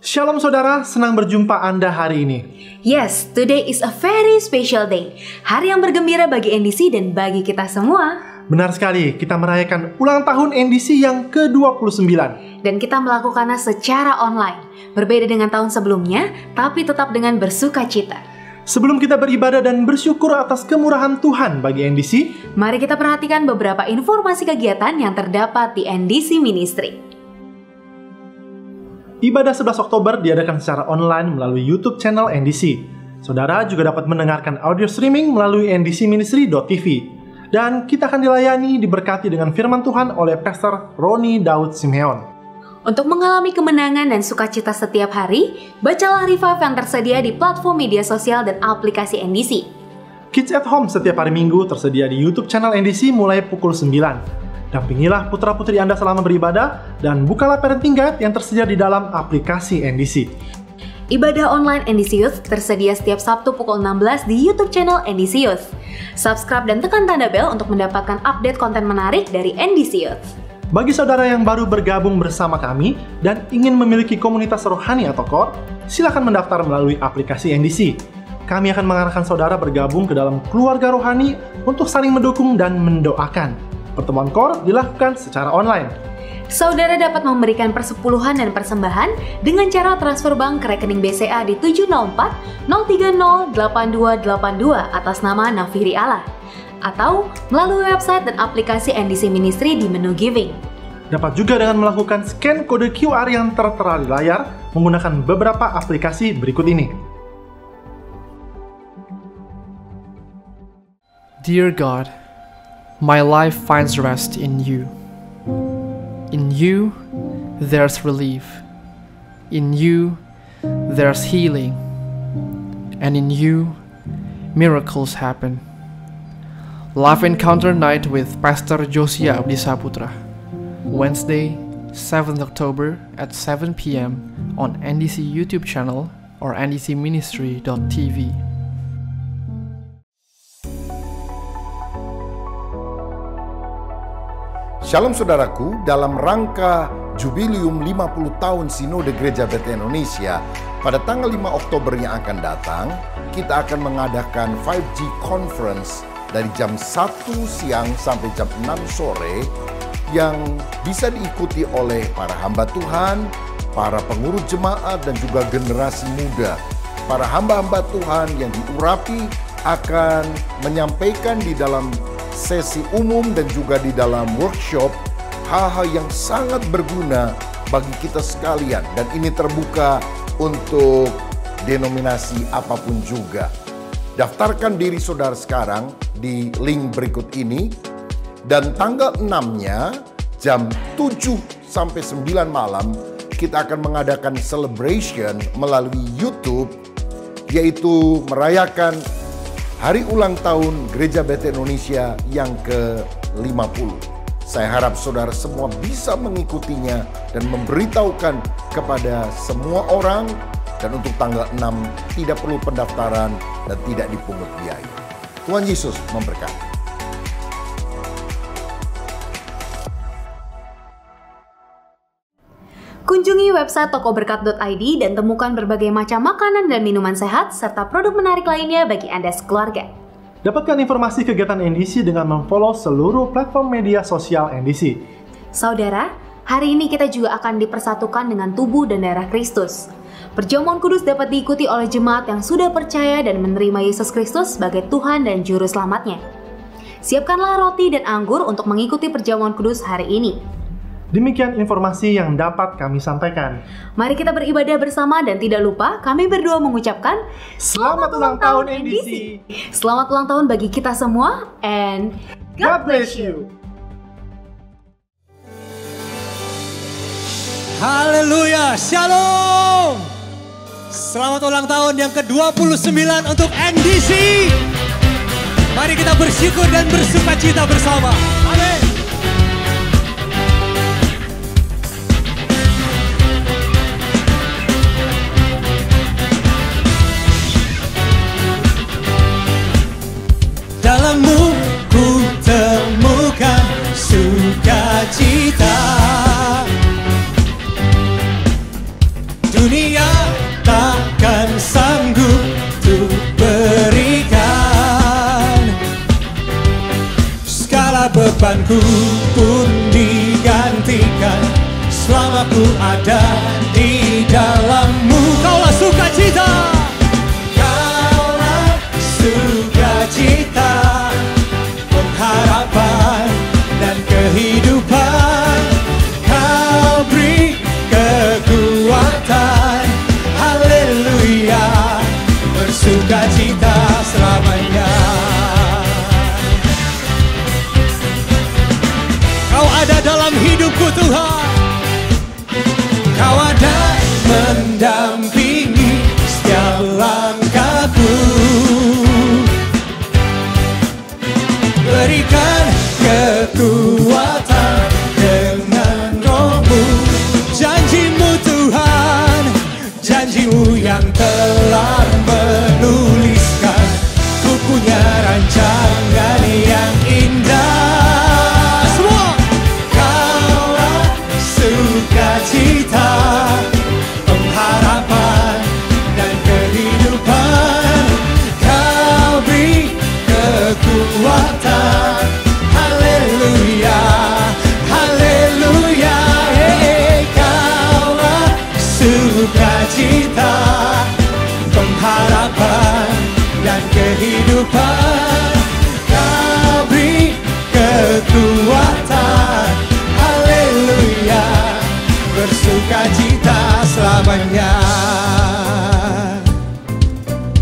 Shalom saudara, senang berjumpa Anda hari ini. Yes, today is a very special day. Hari yang bergembira bagi NDC dan bagi kita semua. Benar sekali, kita merayakan ulang tahun NDC yang ke-29. Dan kita melakukannya secara online. Berbeda dengan tahun sebelumnya, tapi tetap dengan bersuka cita. Sebelum kita beribadah dan bersyukur atas kemurahan Tuhan bagi NDC, mari kita perhatikan beberapa informasi kegiatan yang terdapat di NDC Ministry. Ibadah 11 Oktober diadakan secara online melalui YouTube channel NDC. Saudara juga dapat mendengarkan audio streaming melalui ndcministry.tv. Dan kita akan dilayani, diberkati dengan firman Tuhan oleh Pastor Roni Daud Simeon. Untuk mengalami kemenangan dan sukacita setiap hari, bacalah Revive yang tersedia di platform media sosial dan aplikasi NDC. Kids at Home setiap hari Minggu tersedia di YouTube channel NDC mulai pukul 9. Dampingilah putra-putri Anda selama beribadah dan bukalah parenting guide yang tersedia di dalam aplikasi NDC. Ibadah online NDC Youth tersedia setiap Sabtu pukul 16 di YouTube channel NDC Youth. Subscribe dan tekan tanda bel untuk mendapatkan update konten menarik dari NDC Youth. Bagi saudara yang baru bergabung bersama kami dan ingin memiliki komunitas rohani atau core, silakan mendaftar melalui aplikasi NDC. Kami akan mengarahkan saudara bergabung ke dalam keluarga rohani untuk saling mendukung dan mendoakan. Pertemuan core dilakukan secara online. Saudara dapat memberikan persepuluhan dan persembahan dengan cara transfer bank ke rekening BCA di 704 030 8282 atas nama Nafiri Allah, atau melalui website dan aplikasi NDC Ministry di menu Giving. Dapat juga dengan melakukan scan kode QR yang tertera di layar menggunakan beberapa aplikasi berikut ini. Dear God, my life finds rest in you. In you, there's relief. In you, there's healing. And in you, miracles happen. Live Encounter Night with Pastor Josia Abdi Saputra. Wednesday, 7th October at 7 p.m. on NDC YouTube channel or ndcministry.tv. Shalom saudaraku, dalam rangka Jubileum 50 tahun Sinode Gereja Bethel Indonesia, pada tanggal 5 Oktober yang akan datang, kita akan mengadakan 5G Conference dari jam 1 siang sampai jam 6 sore yang bisa diikuti oleh para hamba Tuhan, para pengurus jemaat, dan juga generasi muda. Para hamba-hamba Tuhan yang diurapi akan menyampaikan di dalam sesi umum dan juga di dalam workshop hal-hal yang sangat berguna bagi kita sekalian, dan ini terbuka untuk denominasi apapun juga. Daftarkan diri saudara sekarang di link berikut ini, dan tanggal 6-nya jam 7 sampai 9 malam kita akan mengadakan celebration melalui YouTube, yaitu merayakan hari ulang tahun Gereja Bethel Indonesia yang ke-50. Saya harap saudara semua bisa mengikutinya dan memberitahukan kepada semua orang, dan untuk tanggal 6 tidak perlu pendaftaran dan tidak dipungut biaya. Tuhan Yesus memberkati. Kunjungi website tokoberkat.id dan temukan berbagai macam makanan dan minuman sehat serta produk menarik lainnya bagi Anda sekeluarga. Dapatkan informasi kegiatan NDC dengan memfollow seluruh platform media sosial NDC. Saudara, hari ini kita juga akan dipersatukan dengan tubuh dan darah Kristus. Perjamuan kudus dapat diikuti oleh jemaat yang sudah percaya dan menerima Yesus Kristus sebagai Tuhan dan Juru Selamatnya. Siapkanlah roti dan anggur untuk mengikuti perjamuan kudus hari ini. Demikian informasi yang dapat kami sampaikan. Mari kita beribadah bersama, dan tidak lupa kami berdua mengucapkan Selamat ulang tahun NDC. Selamat ulang tahun bagi kita semua, and God bless you. Haleluya, Shalom. Selamat ulang tahun yang ke-29 untuk NDC. Mari kita bersyukur dan bersukacita bersama. Amin. Dalammu ku temukan sukacita. dunia takkan sanggup untuk berikan. Segala bebanku pun digantikan selama ku ada di dalammu. Kaulah sukacita, kaulah sukacita, pengharapan dan kehidupan. Kau beri kekuatan, haleluya, bersukacita selamanya. Kau ada dalam hidupku Tuhan, Kau ada mendampingi setiap langkahku. Berikan kekuatan dengan Roh-Mu. Janji-Mu Tuhan, janji-Mu yang telah menuliskan. Ku punya rancangan yang indah. Semua Kaulah sukacita, pengharapan dan kehidupan. Kau beri kekuatan, haleluya, haleluya. Kaulah sukacita, pengharapan dan kehidupan. Kau beri kekuatan, haleluya, bersukacita selamanya.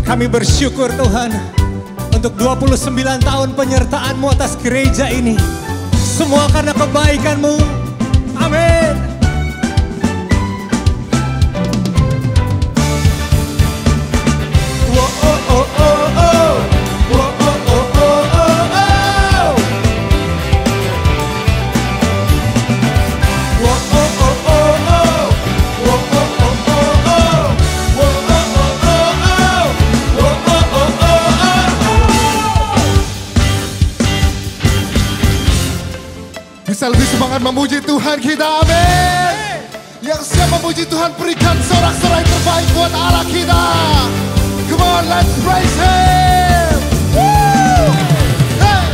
Kami bersyukur Tuhan untuk 29 tahun penyertaan-Mu atas gereja ini. Semua karena kebaikan-Mu. Amin. Bisa lebih semangat memuji Tuhan kita, amin. Yang siap memuji Tuhan, berikan sorak-sorai terbaik buat Allah kita. Come on, let's praise Him. Woo! Hey!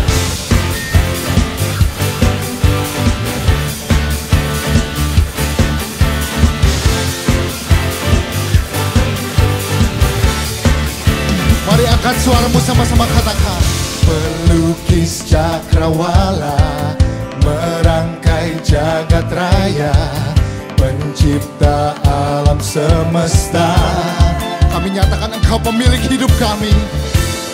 Mari angkat suaramu sama-sama katakan. Pelukis cakrawala, merangkai jagat raya, pencipta alam semesta. Kami nyatakan Engkau pemilik hidup kami,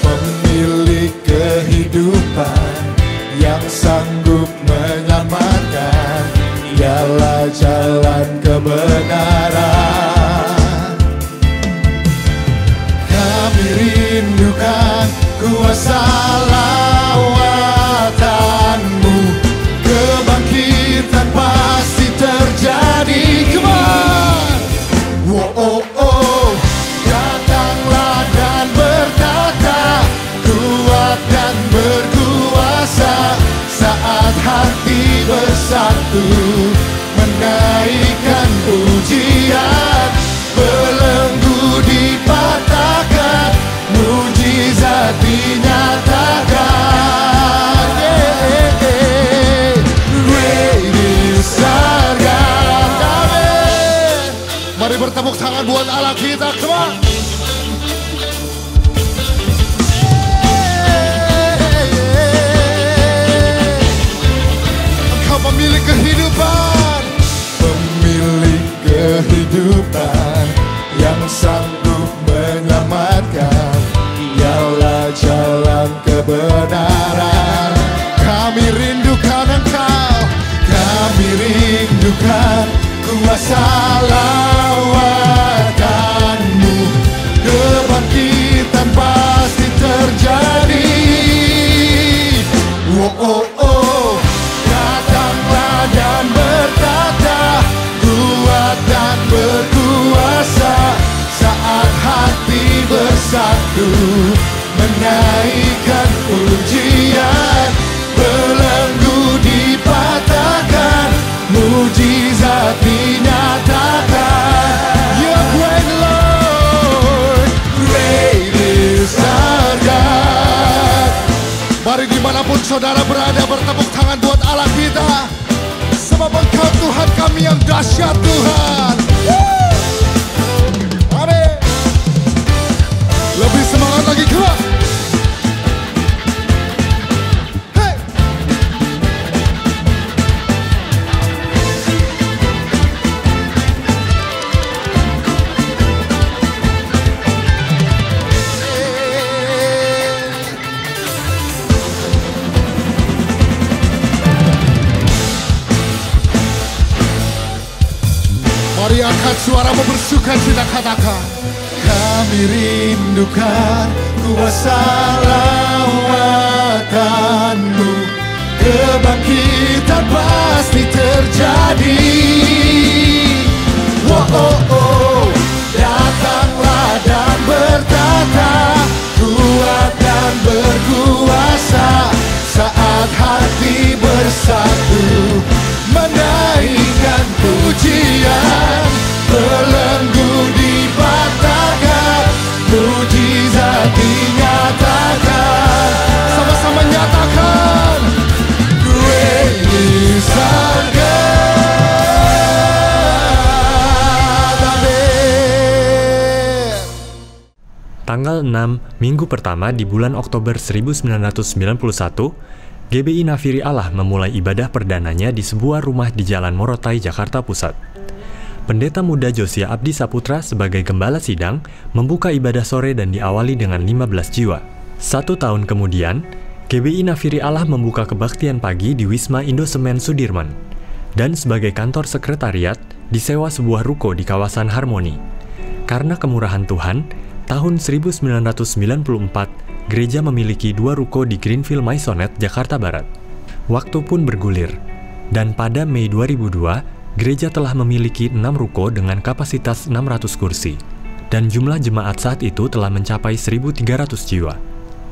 pemilik kehidupan yang sanggup menyelamatkan. Dialah jalan kebenaran. Kami rindukan kuasa lawatan-Mu, kebangkitan pasti terjadi. Come on. Wow, oh, oh. Datanglah dan bertata, kuat dan berkuasa, saat hati bersatu menaikkan pujian. Belenggu dipatahkan, mujizat dinyatakan. Great is our God. Amin. Mari bertepuk tangan buat Allah kita, come on. Engkau pemilik kehidupan, pemilik kehidupan yang sanggup menyelamatkan. Dialah jalan kebenaran. Kami rindukan Engkau, kami rindukan kuasa lawatan-Mu, kebangkitan pasti terjadi. Oh, oh, oh. Datanglah dan bertata, kuat dan berkuasa, saat hati bersatu menaikkan pujian. Belenggu dipatahkan, mujizat dinyatakan. Ya saudara berada, bertepuk tangan buat Allah kita. Sebab Engkau Tuhan kami yang dahsyat Tuhan. Amin. Lebih semangat lagi keluar. Mari angkat suaramu bersuka cita, katakan, kami rindukan kuasa lawatan-Mu. Kebangkitan pasti terjadi. Oh, oh, oh. Datanglah dan bertata, kuat dan berkuasa, saat hati bersatu menaikkan pujian, belenggu dipatahkan, mujizat dinyatakan. Sama-sama nyatakan, gue di surga. Tanggal 6, minggu pertama di bulan Oktober 1991, GBI Nafiri Allah memulai ibadah perdananya di sebuah rumah di Jalan Morotai, Jakarta Pusat. Pendeta muda Josia Abdi Saputra sebagai gembala sidang membuka ibadah sore dan diawali dengan 15 jiwa. 1 tahun kemudian, GBI Nafiri Allah membuka kebaktian pagi di Wisma Indosemen Sudirman. Dan sebagai kantor sekretariat, disewa sebuah ruko di kawasan Harmoni. Karena kemurahan Tuhan, tahun 1994, gereja memiliki 2 ruko di Greenfield Maisonette, Jakarta Barat. Waktu pun bergulir, dan pada Mei 2002, gereja telah memiliki 6 ruko dengan kapasitas 600 kursi, dan jumlah jemaat saat itu telah mencapai 1.300 jiwa.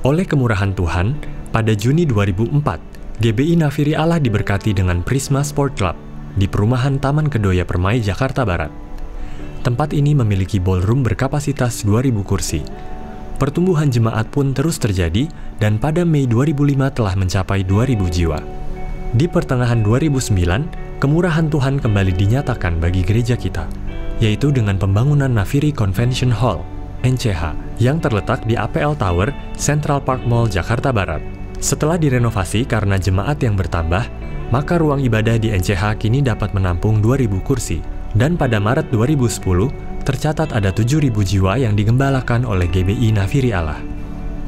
Oleh kemurahan Tuhan, pada Juni 2004, GBI Nafiri Allah diberkati dengan Prisma Sport Club di perumahan Taman Kedoya Permai, Jakarta Barat. Tempat ini memiliki ballroom berkapasitas 2.000 kursi. Pertumbuhan jemaat pun terus terjadi dan pada Mei 2005 telah mencapai 2.000 jiwa. Di pertengahan 2009, kemurahan Tuhan kembali dinyatakan bagi gereja kita, yaitu dengan pembangunan Nafiri Convention Hall, NCH, yang terletak di APL Tower, Central Park Mall, Jakarta Barat. Setelah direnovasi karena jemaat yang bertambah, maka ruang ibadah di NCH kini dapat menampung 2.000 kursi. Dan pada Maret 2010, tercatat ada 7.000 jiwa yang digembalakan oleh GBI Nafiri Allah.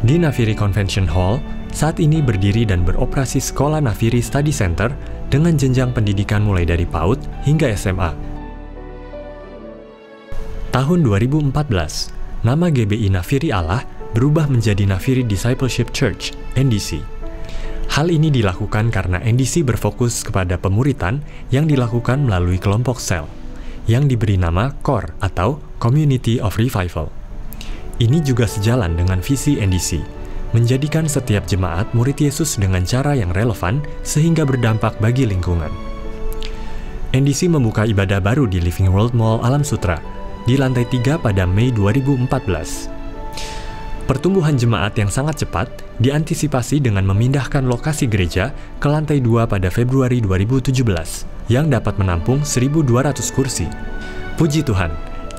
Di Nafiri Convention Hall, saat ini berdiri dan beroperasi Sekolah Nafiri Study Center dengan jenjang pendidikan mulai dari PAUD hingga SMA. Tahun 2014, nama GBI Nafiri Allah berubah menjadi Nafiri Discipleship Church, NDC. Hal ini dilakukan karena NDC berfokus kepada pemuritan yang dilakukan melalui kelompok sel, yang diberi nama CORE atau Community of Revival. Ini juga sejalan dengan visi NDC, menjadikan setiap jemaat murid Yesus dengan cara yang relevan sehingga berdampak bagi lingkungan. NDC membuka ibadah baru di Living World Mall Alam Sutra di lantai 3 pada Mei 2014. Pertumbuhan jemaat yang sangat cepat diantisipasi dengan memindahkan lokasi gereja ke lantai 2 pada Februari 2017 yang dapat menampung 1.200 kursi. Puji Tuhan,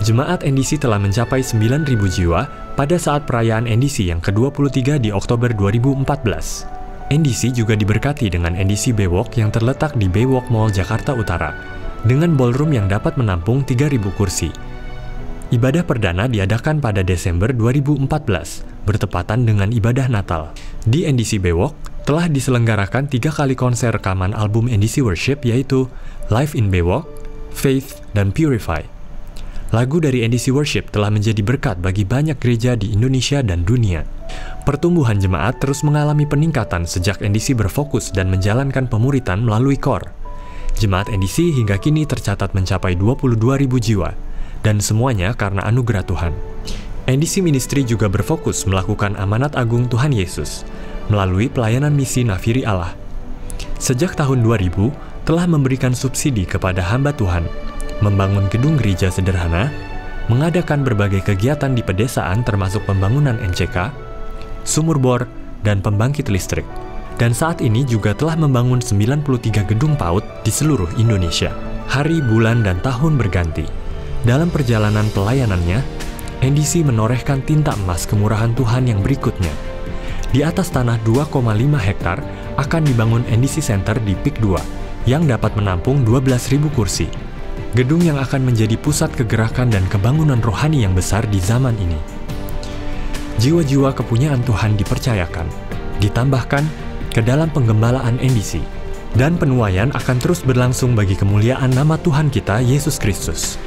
jemaat NDC telah mencapai 9.000 jiwa pada saat perayaan NDC yang ke-23 di Oktober 2014. NDC juga diberkati dengan NDC Baywalk yang terletak di Baywalk Mall, Jakarta Utara, dengan ballroom yang dapat menampung 3.000 kursi. Ibadah perdana diadakan pada Desember 2014, bertepatan dengan ibadah Natal. Di NDC Baywalk, telah diselenggarakan 3 kali konser rekaman album NDC Worship, yaitu Live in Baywalk, Faith, dan Purify. Lagu dari NDC Worship telah menjadi berkat bagi banyak gereja di Indonesia dan dunia. Pertumbuhan jemaat terus mengalami peningkatan sejak NDC berfokus dan menjalankan pemuritan melalui CORE. Jemaat NDC hingga kini tercatat mencapai 22.000 jiwa, dan semuanya karena anugerah Tuhan. NDC Ministry juga berfokus melakukan amanat agung Tuhan Yesus melalui pelayanan misi Nafiri Allah. Sejak tahun 2000, telah memberikan subsidi kepada hamba Tuhan, membangun gedung gereja sederhana, mengadakan berbagai kegiatan di pedesaan termasuk pembangunan NCK, sumur bor, dan pembangkit listrik. dan saat ini juga telah membangun 93 gedung PAUD di seluruh Indonesia. Hari, bulan, dan tahun berganti. Dalam perjalanan pelayanannya, NDC menorehkan tinta emas kemurahan Tuhan yang berikutnya. Di atas tanah 2,5 hektar akan dibangun NDC Center di PIK 2 yang dapat menampung 12.000 kursi. Gedung yang akan menjadi pusat kegerakan dan kebangunan rohani yang besar di zaman ini. Jiwa-jiwa kepunyaan Tuhan dipercayakan, ditambahkan ke dalam penggembalaan NDC, dan penuaian akan terus berlangsung bagi kemuliaan nama Tuhan kita, Yesus Kristus.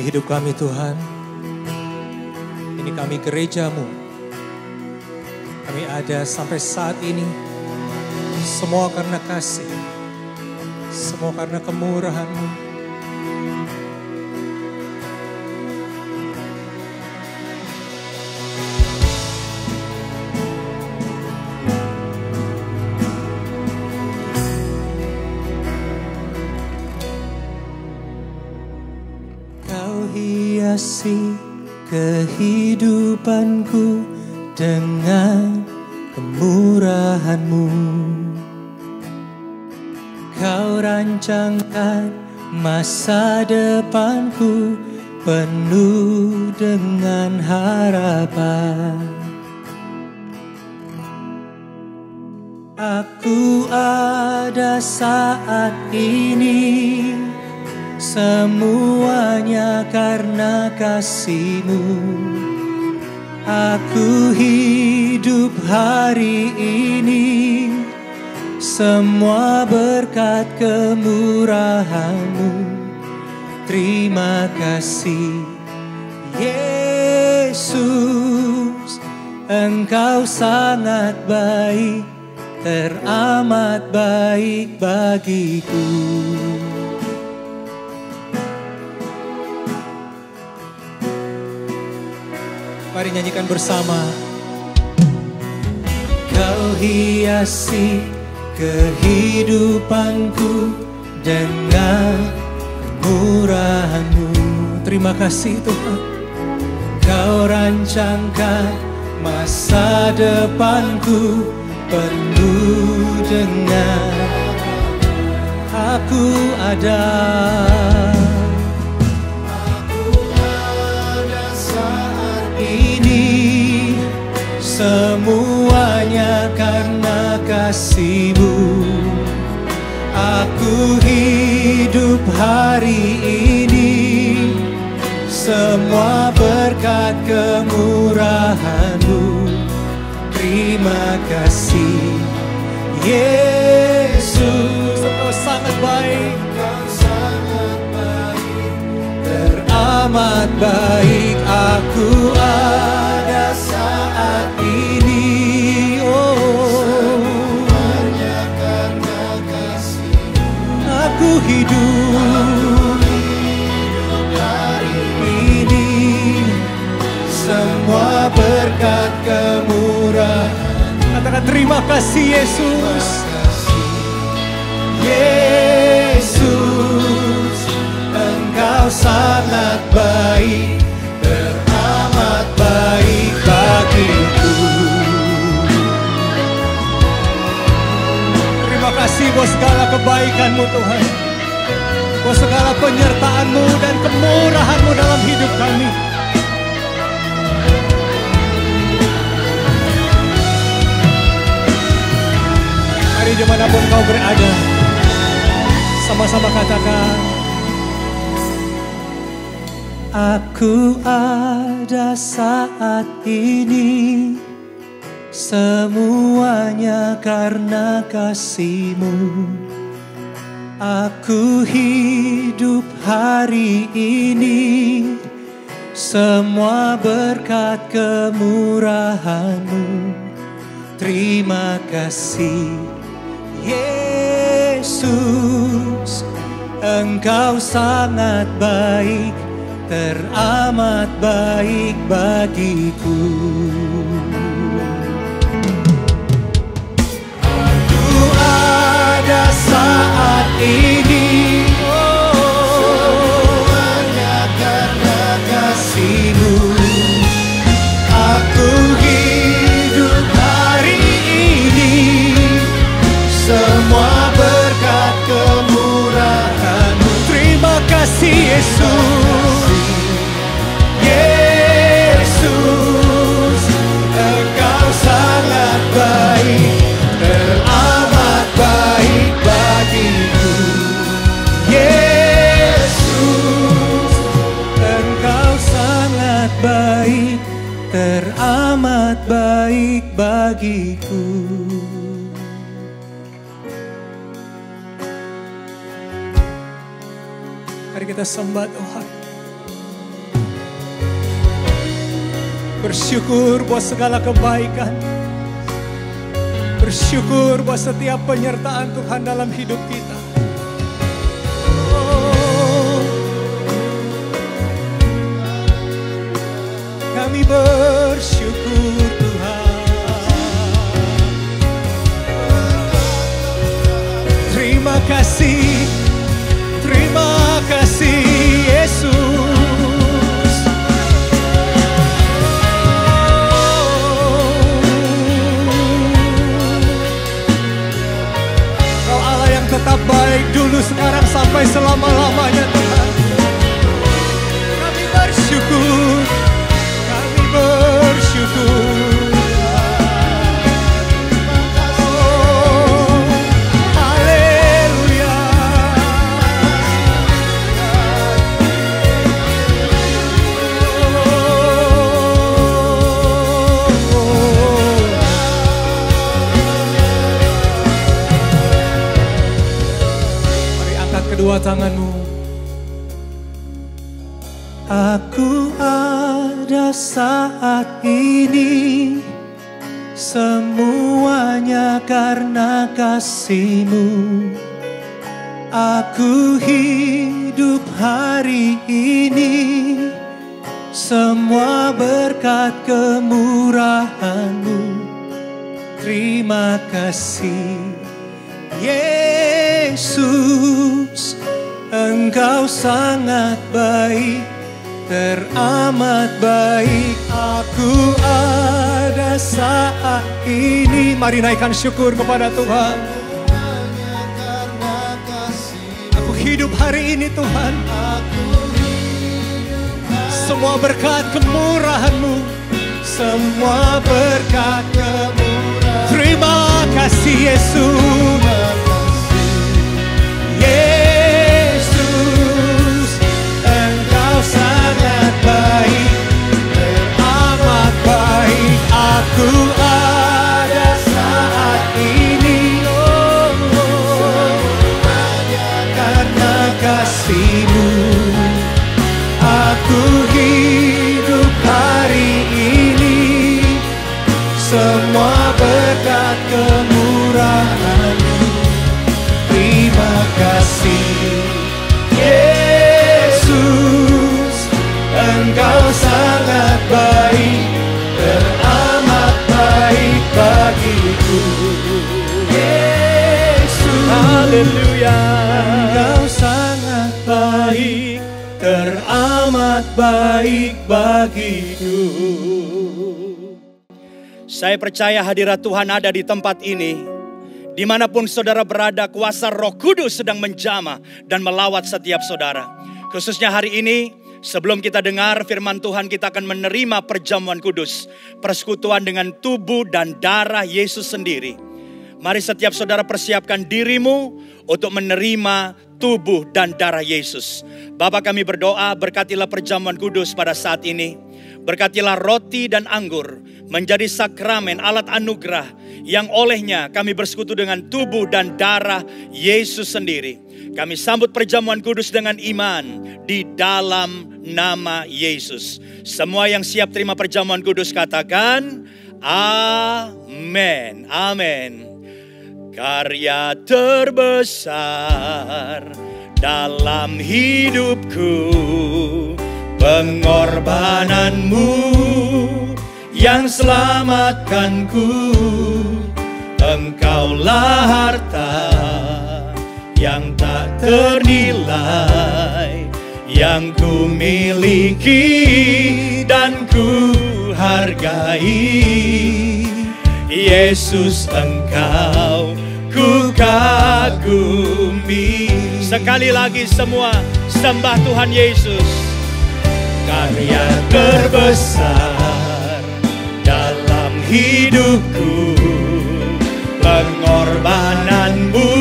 Hidup kami Tuhan, ini kami gereja-Mu, kami ada sampai saat ini, semua karena kasih, semua karena kemurahan-Mu. Kau hiasi kehidupanku dengan kemurahan-Mu. Kau rancangkan masa depanku penuh dengan harapan. Aku ada saat ini, semuanya karena kasih-Mu. Aku hidup hari ini, semua berkat kemurahan-Mu. Terima kasih Yesus, Engkau sangat baik, teramat baik bagiku. Mari nyanyikan bersama. Kau hiasi kehidupanku dengan kemurahan-Mu. Terima kasih Tuhan. Kau rancangkan masa depanku penuh dengan aku ada saat ini, semuanya karena kasih-Mu. Aku hidup hari ini, semua berkat kemurahan-Mu. Terima kasih Yesus, Engkau sangat baik, teramat baik. Aku ada saat ini, semuanya karena kasih-Mu. Aku hidup hari ini, semua berkat kemurahan. Katakan terima kasih Yesus. Yesus, Engkau sangat baik, teramat baik bagiku. Terima kasih buat segala kebaikan-Mu Tuhan, buat segala penyertaan-Mu dan kemurahan-Mu dalam hidup kami. Mari dimanapun kau berada, sama-sama katakan, aku ada saat ini, semuanya karena kasih-Mu. Aku hidup hari ini, semua berkat kemurahan-Mu. Terima kasih Yesus, Engkau sangat baik, teramat baik bagiku. Aku ada saat ini, semuanya karena kasih-Mu. Aku hidup hari ini, semua berkat kemurahan-Mu. Terima kasih Yesus. Yesus, Engkau sangat baik, teramat baik bagiku. Yesus, Engkau sangat baik, teramat baik bagiku. Mari kita sembah Tuhan. Bersyukur buat segala kebaikan. Bersyukur buat setiap penyertaan Tuhan dalam hidup kita. Kami bersyukur Tuhan. Terima kasih Yesus. Aku ada saat ini, semuanya karena kasih-Mu. Aku hidup hari ini, semua berkat kemurahan-Mu. Terima kasih Yesus, Engkau sangat baik, teramat baik. Aku ada saat ini. Mari naikkan syukur kepada Tuhan. Aku hidup hari ini Tuhan, semua berkat kemurahan-Mu, semua berkat kemurahan. Terima kasih Yesus. Yesus, Engkau sangat baik, teramat baik. Aku ada saat ini, karena kasih-Mu. Aku hidup hari ini, semua berkat kemurahan-Mu. Terima kasih Yesus, Engkau sangat baik, teramat baik bagiku. Yesus, haleluya. Engkau sangat baik, teramat baik bagiku. Saya percaya hadirat Tuhan ada di tempat ini. Dimanapun saudara berada, kuasa Roh Kudus sedang menjamah dan melawat setiap saudara. Khususnya hari ini, sebelum kita dengar firman Tuhan, kita akan menerima perjamuan kudus, persekutuan dengan tubuh dan darah Yesus sendiri. Mari setiap saudara persiapkan dirimu untuk menerima tubuh dan darah Yesus. Bapa, kami berdoa, berkatilah perjamuan kudus pada saat ini. Berkatilah roti dan anggur menjadi sakramen, alat anugerah yang olehnya kami bersekutu dengan tubuh dan darah Yesus sendiri. Kami sambut perjamuan kudus dengan iman di dalam nama Yesus. Semua yang siap terima perjamuan kudus katakan amin. Amin. Karya terbesar dalam hidupku, pengorbananmu yang selamatkanku. Engkaulah harta yang tak ternilai, yang ku miliki dan ku hargai. Yesus, Engkau ku kagumi. Sekali lagi semua sembah Tuhan Yesus. Karya terbesar dalam hidupku, pengorbananmu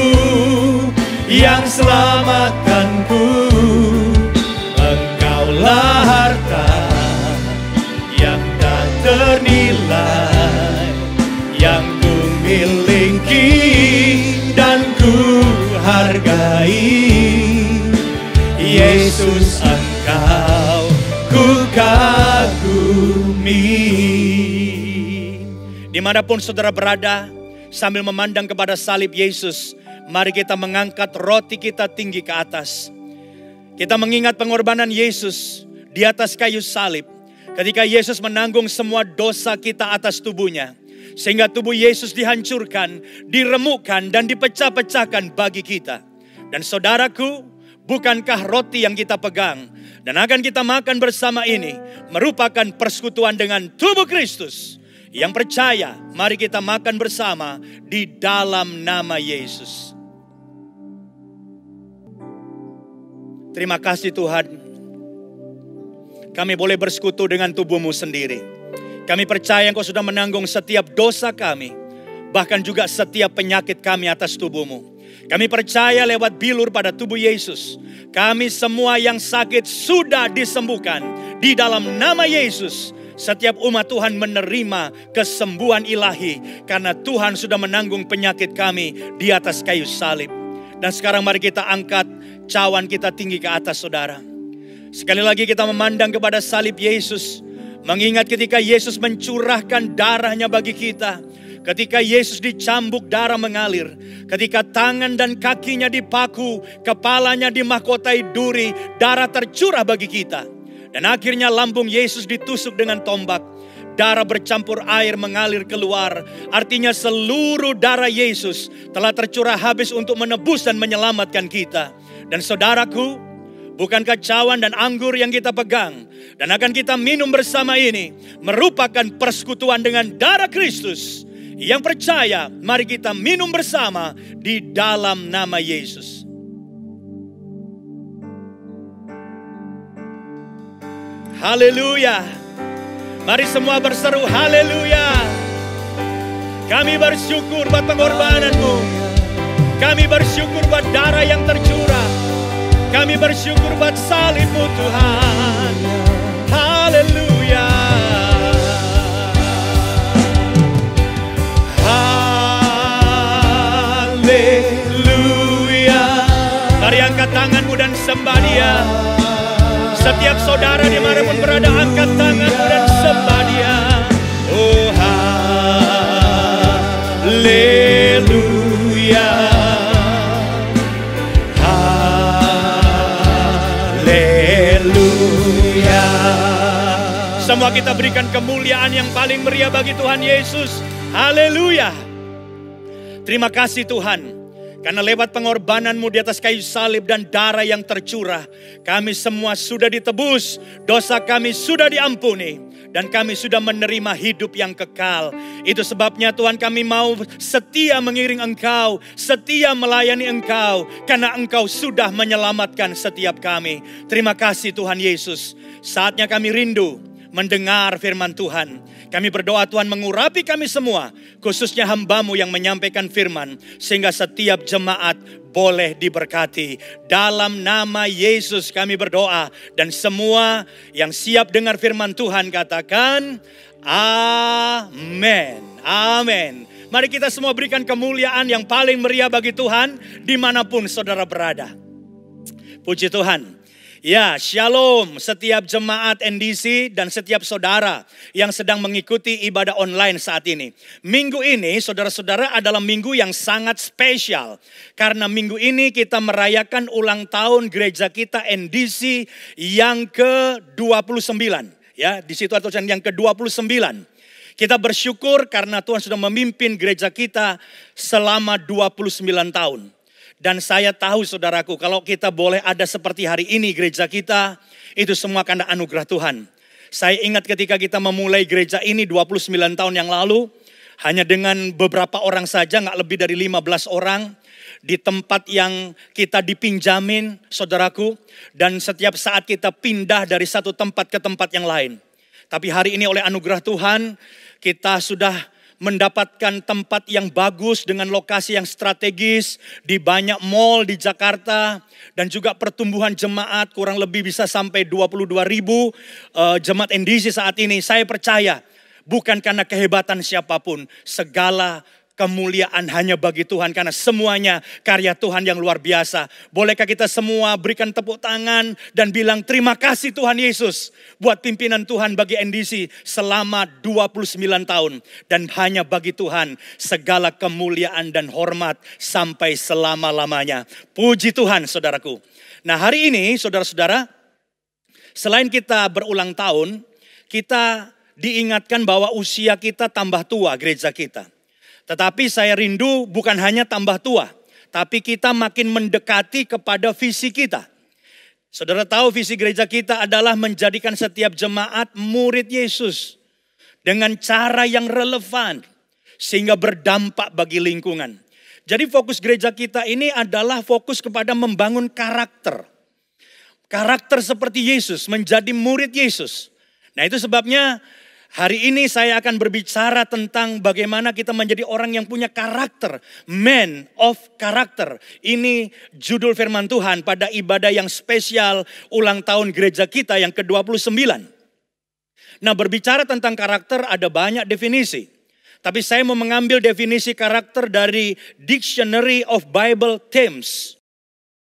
yang selamatkanku. Engkaulah harta yang tak ternilai, yang ku miliki dan ku hargai. Yesus, Engkau ku kagumi. Dimanapun saudara berada, sambil memandang kepada salib Yesus, mari kita mengangkat roti kita tinggi ke atas. Kita mengingat pengorbanan Yesus di atas kayu salib. Ketika Yesus menanggung semua dosa kita atas tubuhnya, sehingga tubuh Yesus dihancurkan, diremukkan dan dipecah-pecahkan bagi kita. Dan saudaraku, bukankah roti yang kita pegang dan akan kita makan bersama ini merupakan persekutuan dengan tubuh Kristus? Yang percaya, mari kita makan bersama di dalam nama Yesus. Terima kasih Tuhan, kami boleh bersekutu dengan tubuh-Mu sendiri. Kami percaya Engkau sudah menanggung setiap dosa kami, bahkan juga setiap penyakit kami atas tubuh-Mu. Kami percaya lewat bilur pada tubuh Yesus, kami semua yang sakit sudah disembuhkan. Di dalam nama Yesus, setiap umat Tuhan menerima kesembuhan ilahi, karena Tuhan sudah menanggung penyakit kami di atas kayu salib. Dan sekarang mari kita angkat cawan kita tinggi ke atas saudara. Sekali lagi kita memandang kepada salib Yesus. Mengingat ketika Yesus mencurahkan darahnya bagi kita. Ketika Yesus dicambuk, darah mengalir. Ketika tangan dan kakinya dipaku, kepalanya dimahkotai duri, darah tercurah bagi kita. Dan akhirnya lambung Yesus ditusuk dengan tombak. Darah bercampur air mengalir keluar. Artinya seluruh darah Yesus telah tercurah habis untuk menebus dan menyelamatkan kita. Dan saudaraku, bukan kacauan dan anggur yang kita pegang dan akan kita minum bersama ini merupakan persekutuan dengan darah Kristus. Yang percaya, mari kita minum bersama di dalam nama Yesus. Haleluya. Mari semua berseru haleluya. Kami bersyukur buat pengorbananmu. Kami bersyukur buat darah yang tercurah. Kami bersyukur buat salib-Mu Tuhan. Haleluya. Haleluya. Mari angkat tanganmu dan sembah Dia. Setiap saudara dimanapun berada, angkat tanganmu dan sembah Dia. Oh haleluya. Haleluya. Semua kita berikan kemuliaan yang paling meriah bagi Tuhan Yesus. Haleluya. Terima kasih Tuhan. Karena lewat pengorbanan-Mu di atas kayu salib dan darah yang tercurah, kami semua sudah ditebus, dosa kami sudah diampuni, dan kami sudah menerima hidup yang kekal. Itu sebabnya Tuhan, kami mau setia mengiring Engkau, setia melayani Engkau, karena Engkau sudah menyelamatkan setiap kami. Terima kasih Tuhan Yesus. Saatnya kami rindu mendengar firman Tuhan. Kami berdoa Tuhan mengurapi kami semua, khususnya hamba-Mu yang menyampaikan firman, sehingga setiap jemaat boleh diberkati. Dalam nama Yesus kami berdoa, dan semua yang siap dengar firman Tuhan katakan amin. Amin. Mari kita semua berikan kemuliaan yang paling meriah bagi Tuhan dimanapun saudara berada. Puji Tuhan. Ya, shalom setiap jemaat NDC dan setiap saudara yang sedang mengikuti ibadah online saat ini. Minggu ini saudara-saudara adalah minggu yang sangat spesial. Karena minggu ini kita merayakan ulang tahun gereja kita NDC yang ke-29. Ya, di situ ada tulisan yang ke-29. Kita bersyukur karena Tuhan sudah memimpin gereja kita selama 29 tahun. Dan saya tahu saudaraku, kalau kita boleh ada seperti hari ini gereja kita, itu semua karena anugerah Tuhan. Saya ingat ketika kita memulai gereja ini 29 tahun yang lalu, hanya dengan beberapa orang saja, gak lebih dari 15 orang. Di tempat yang kita dipinjamin saudaraku. Dan setiap saat kita pindah dari satu tempat ke tempat yang lain. Tapi hari ini oleh anugerah Tuhan, kita sudah mendapatkan tempat yang bagus dengan lokasi yang strategis di banyak mall di Jakarta, dan juga pertumbuhan jemaat kurang lebih bisa sampai 22.000 jemaat NDC saat ini. Saya percaya bukan karena kehebatan siapapun, segala kemuliaan hanya bagi Tuhan karena semuanya karya Tuhan yang luar biasa. Bolehkah kita semua berikan tepuk tangan dan bilang terima kasih Tuhan Yesus buat pimpinan Tuhan bagi NDC selama 29 tahun. Dan hanya bagi Tuhan segala kemuliaan dan hormat sampai selama-lamanya. Puji Tuhan saudaraku. Nah hari ini saudara-saudara, selain kita berulang tahun, kita diingatkan bahwa usia kita tambah tua gereja kita. Tetapi saya rindu bukan hanya tambah tua, tapi kita makin mendekati kepada visi kita. Saudara tahu visi gereja kita adalah menjadikan setiap jemaat murid Yesus dengan cara yang relevan sehingga berdampak bagi lingkungan. Jadi fokus gereja kita ini adalah fokus kepada membangun karakter. Karakter seperti Yesus, menjadi murid Yesus. Nah itu sebabnya hari ini saya akan berbicara tentang bagaimana kita menjadi orang yang punya karakter. Man of character. Ini judul firman Tuhan pada ibadah yang spesial ulang tahun gereja kita yang ke-29. Nah berbicara tentang karakter ada banyak definisi. Tapi saya mau mengambil definisi karakter dari Dictionary of Bible Themes.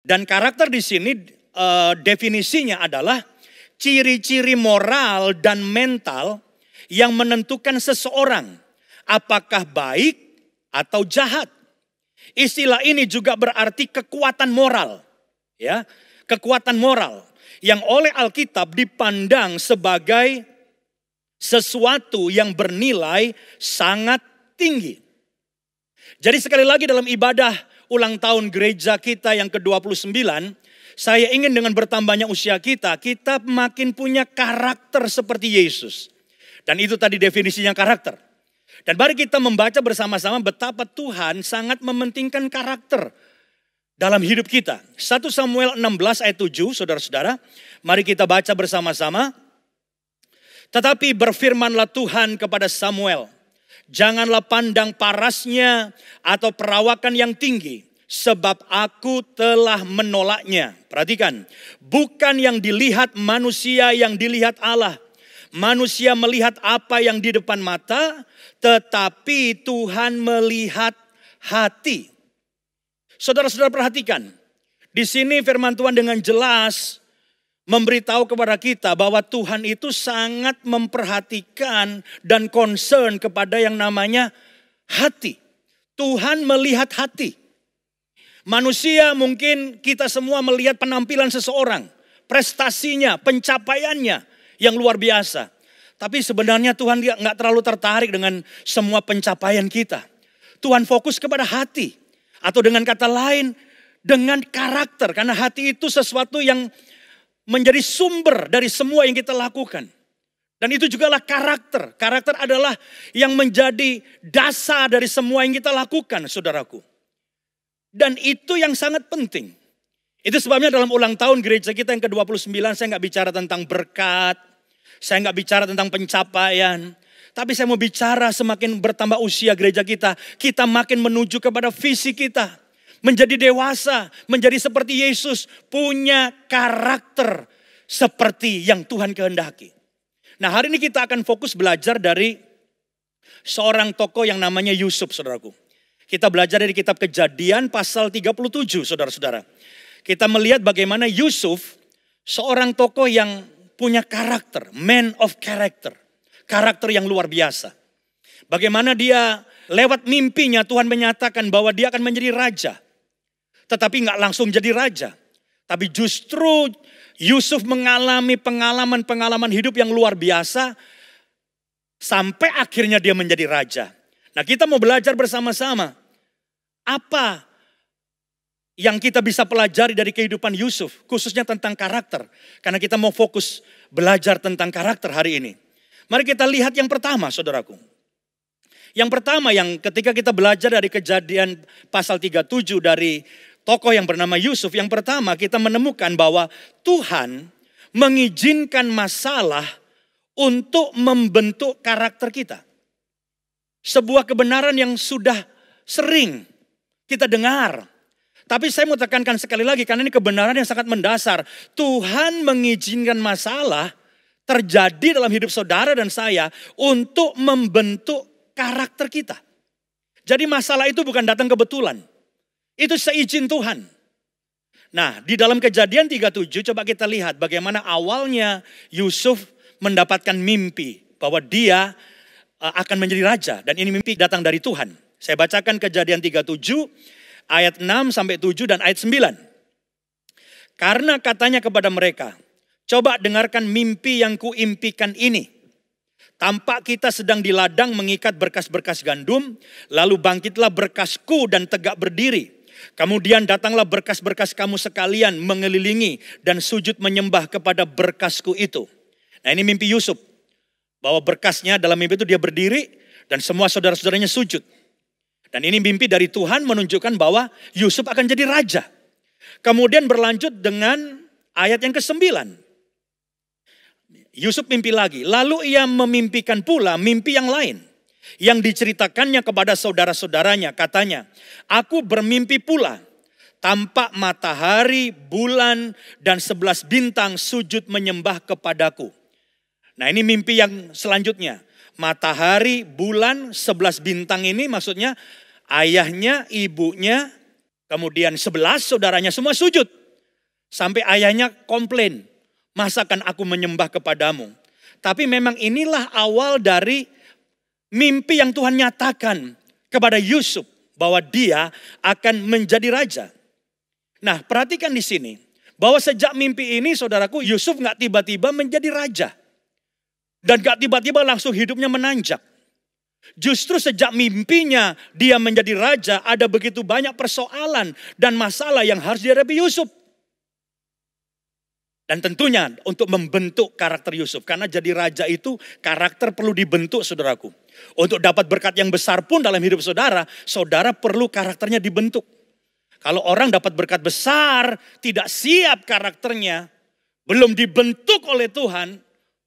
Dan karakter di sini definisinya adalah ciri-ciri moral dan mental yang menentukan seseorang apakah baik atau jahat. Istilah ini juga berarti kekuatan moral, ya, kekuatan moral yang oleh Alkitab dipandang sebagai sesuatu yang bernilai sangat tinggi. Jadi sekali lagi dalam ibadah ulang tahun gereja kita yang ke-29, saya ingin dengan bertambahnya usia kita makin punya karakter seperti Yesus. Dan itu tadi definisinya karakter. Dan mari kita membaca bersama-sama betapa Tuhan sangat mementingkan karakter dalam hidup kita. 1 Samuel 16 ayat 7, saudara-saudara. Mari kita baca bersama-sama. Tetapi berfirmanlah Tuhan kepada Samuel, janganlah pandang parasnya atau perawakan yang tinggi, sebab aku telah menolaknya. Perhatikan, bukan yang dilihat manusia, yang dilihat Allah. Manusia melihat apa yang di depan mata, tetapi Tuhan melihat hati. Saudara-saudara perhatikan, di sini firman Tuhan dengan jelas memberitahu kepada kita bahwa Tuhan itu sangat memperhatikan dan concern kepada yang namanya hati. Tuhan melihat hati. Manusia mungkin kita semua melihat penampilan seseorang, prestasinya, pencapaiannya yang luar biasa. Tapi sebenarnya Tuhan nggak terlalu tertarik dengan semua pencapaian kita. Tuhan fokus kepada hati. Atau dengan kata lain, dengan karakter. Karena hati itu sesuatu yang menjadi sumber dari semua yang kita lakukan. Dan itu juga lah karakter. Karakter adalah yang menjadi dasar dari semua yang kita lakukan, saudaraku. Dan itu yang sangat penting. Itu sebabnya dalam ulang tahun gereja kita yang ke-29, saya nggak bicara tentang berkat. Saya nggak bicara tentang pencapaian. Tapi saya mau bicara semakin bertambah usia gereja kita makin menuju kepada visi kita. Menjadi dewasa, menjadi seperti Yesus, punya karakter seperti yang Tuhan kehendaki. Nah, hari ini kita akan fokus belajar dari seorang tokoh yang namanya Yusuf, saudaraku. Kita belajar dari kitab Kejadian pasal 37, saudara-saudara. Kita melihat bagaimana Yusuf, seorang tokoh yang punya karakter, man of character. Karakter yang luar biasa. Bagaimana dia lewat mimpinya Tuhan menyatakan bahwa dia akan menjadi raja. Tetapi nggak langsung jadi raja. Tapi justru Yusuf mengalami pengalaman hidup yang luar biasa. Sampai akhirnya dia menjadi raja. Nah, kita mau belajar bersama-sama. Apa yang kita bisa pelajari dari kehidupan Yusuf. Khususnya tentang karakter. Karena kita mau fokus belajar tentang karakter hari ini. Mari kita lihat yang pertama, saudaraku. Yang pertama yang ketika kita belajar dari Kejadian pasal 37 dari tokoh yang bernama Yusuf, yang pertama kita menemukan bahwa Tuhan mengizinkan masalah untuk membentuk karakter kita. Sebuah kebenaran yang sudah sering kita dengar. Tapi saya mau tekankan sekali lagi karena ini kebenaran yang sangat mendasar. Tuhan mengizinkan masalah terjadi dalam hidup saudara dan saya untuk membentuk karakter kita. Jadi masalah itu bukan datang kebetulan. Itu seizin Tuhan. Nah, di dalam Kejadian 37 coba kita lihat bagaimana awalnya Yusuf mendapatkan mimpi bahwa dia akan menjadi raja. Dan ini mimpi datang dari Tuhan. Saya bacakan Kejadian 37 ayat 6 sampai 7 dan ayat 9. Karena katanya kepada mereka, coba dengarkan mimpi yang kuimpikan ini. Tampak kita sedang di ladang mengikat berkas-berkas gandum, lalu bangkitlah berkasku dan tegak berdiri. Kemudian datanglah berkas-berkas kamu sekalian mengelilingi dan sujud menyembah kepada berkasku itu. Nah, ini mimpi Yusuf. Bahwa berkasnya dalam mimpi itu dia berdiri dan semua saudara-saudaranya sujud. Dan ini mimpi dari Tuhan menunjukkan bahwa Yusuf akan jadi raja. Kemudian berlanjut dengan ayat yang ke-9. Yusuf mimpi lagi. Lalu ia memimpikan pula mimpi yang lain. Yang diceritakannya kepada saudara-saudaranya. Katanya, aku bermimpi pula. Tampak matahari, bulan, dan 11 bintang sujud menyembah kepadaku. Nah, ini mimpi yang selanjutnya. Matahari, bulan, 11 bintang ini maksudnya ayahnya, ibunya, kemudian 11 saudaranya semua sujud. Sampai ayahnya komplain. Masa akan aku menyembah kepadamu? Tapi memang inilah awal dari mimpi yang Tuhan nyatakan kepada Yusuf bahwa dia akan menjadi raja. Nah, perhatikan di sini bahwa sejak mimpi ini, saudaraku, Yusuf nggak tiba-tiba menjadi raja dan nggak tiba-tiba langsung hidupnya menanjak. Justru sejak mimpinya dia menjadi raja, ada begitu banyak persoalan dan masalah yang harus dihadapi Yusuf. Dan tentunya untuk membentuk karakter Yusuf. Karena jadi raja itu karakter perlu dibentuk, saudaraku. Untuk dapat berkat yang besar pun dalam hidup saudara, saudara perlu karakternya dibentuk. Kalau orang dapat berkat besar, tidak siap karakternya, belum dibentuk oleh Tuhan,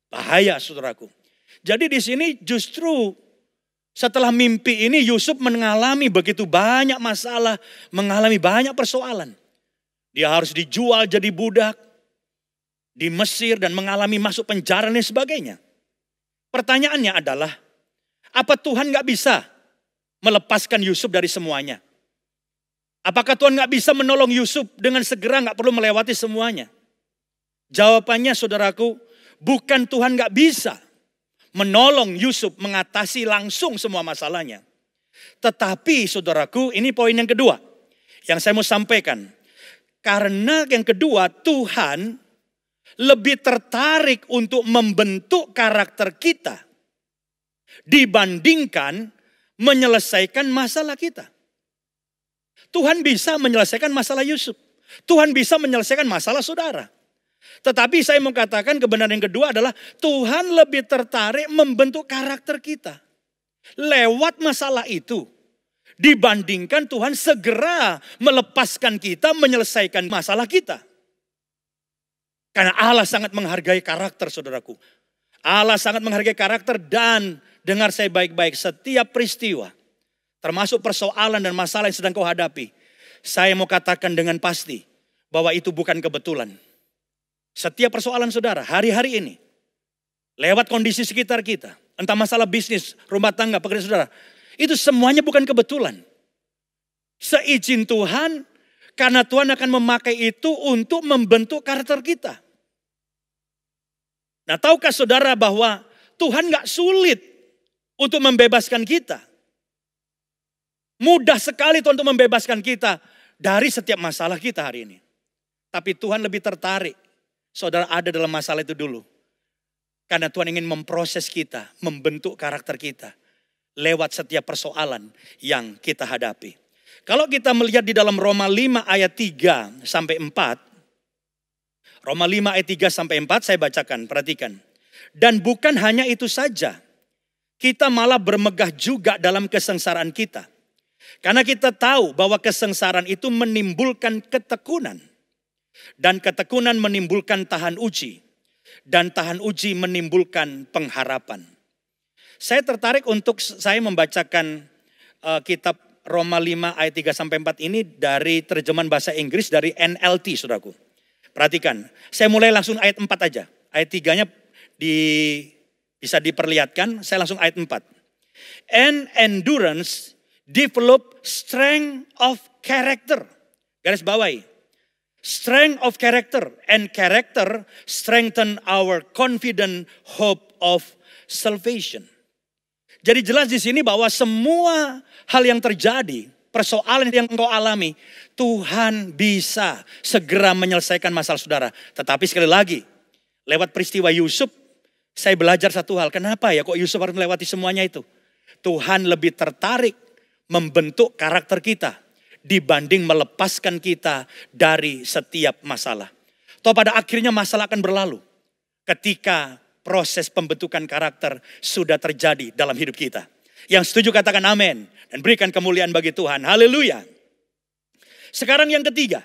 bahaya, saudaraku. Jadi di sini justru setelah mimpi ini Yusuf mengalami begitu banyak masalah, mengalami banyak persoalan. Dia harus dijual jadi budak di Mesir dan mengalami masuk penjara dan sebagainya. Pertanyaannya adalah, apa Tuhan gak bisa melepaskan Yusuf dari semuanya? Apakah Tuhan gak bisa menolong Yusuf dengan segera, gak perlu melewati semuanya? Jawabannya, saudaraku, bukan Tuhan gak bisa menolong Yusuf mengatasi langsung semua masalahnya. Tetapi, saudaraku, ini poin yang kedua yang saya mau sampaikan. Karena yang kedua, Tuhan lebih tertarik untuk membentuk karakter kita dibandingkan menyelesaikan masalah kita. Tuhan bisa menyelesaikan masalah Yusuf. Tuhan bisa menyelesaikan masalah saudara. Tetapi saya mau katakan kebenaran yang kedua adalah Tuhan lebih tertarik membentuk karakter kita lewat masalah itu dibandingkan Tuhan segera melepaskan kita menyelesaikan masalah kita. Karena Allah sangat menghargai karakter, saudaraku. Allah sangat menghargai karakter dan dengar saya baik-baik, setiap peristiwa, termasuk persoalan dan masalah yang sedang kau hadapi, saya mau katakan dengan pasti bahwa itu bukan kebetulan. Setiap persoalan saudara, hari-hari ini, lewat kondisi sekitar kita, entah masalah bisnis, rumah tangga, pekerjaan saudara, itu semuanya bukan kebetulan. Seizin Tuhan, karena Tuhan akan memakai itu untuk membentuk karakter kita. Nah, tahukah saudara bahwa Tuhan gak sulit untuk membebaskan kita? Mudah sekali Tuhan untuk membebaskan kita dari setiap masalah kita hari ini. Tapi Tuhan lebih tertarik saudara ada dalam masalah itu dulu. Karena Tuhan ingin memproses kita, membentuk karakter kita lewat setiap persoalan yang kita hadapi. Kalau kita melihat di dalam Roma 5 ayat 3 sampai 4. Roma 5 ayat 3 sampai 4 saya bacakan, perhatikan. Dan bukan hanya itu saja. Kita malah bermegah juga dalam kesengsaraan kita. Karena kita tahu bahwa kesengsaraan itu menimbulkan ketekunan. Dan ketekunan menimbulkan tahan uji. Dan tahan uji menimbulkan pengharapan. Saya tertarik untuk saya membacakan kitab Roma 5 ayat 3 sampai 4 ini dari terjemahan bahasa Inggris dari NLT, saudaraku. Perhatikan, saya mulai langsung ayat 4 aja. Ayat 3-nya bisa diperlihatkan, saya langsung ayat 4. And endurance develop strength of character. Garis bawahi. Strength of character and character strengthen our confident hope of salvation. Jadi jelas di sini bahwa semua hal yang terjadi, persoalan yang engkau alami, Tuhan bisa segera menyelesaikan masalah saudara. Tetapi sekali lagi, lewat peristiwa Yusuf, saya belajar satu hal. Kenapa ya kok Yusuf harus melewati semuanya itu? Tuhan lebih tertarik membentuk karakter kita dibanding melepaskan kita dari setiap masalah. Toh pada akhirnya masalah akan berlalu ketika proses pembentukan karakter sudah terjadi dalam hidup kita. Yang setuju katakan amin. Dan berikan kemuliaan bagi Tuhan. Haleluya. Sekarang yang ketiga.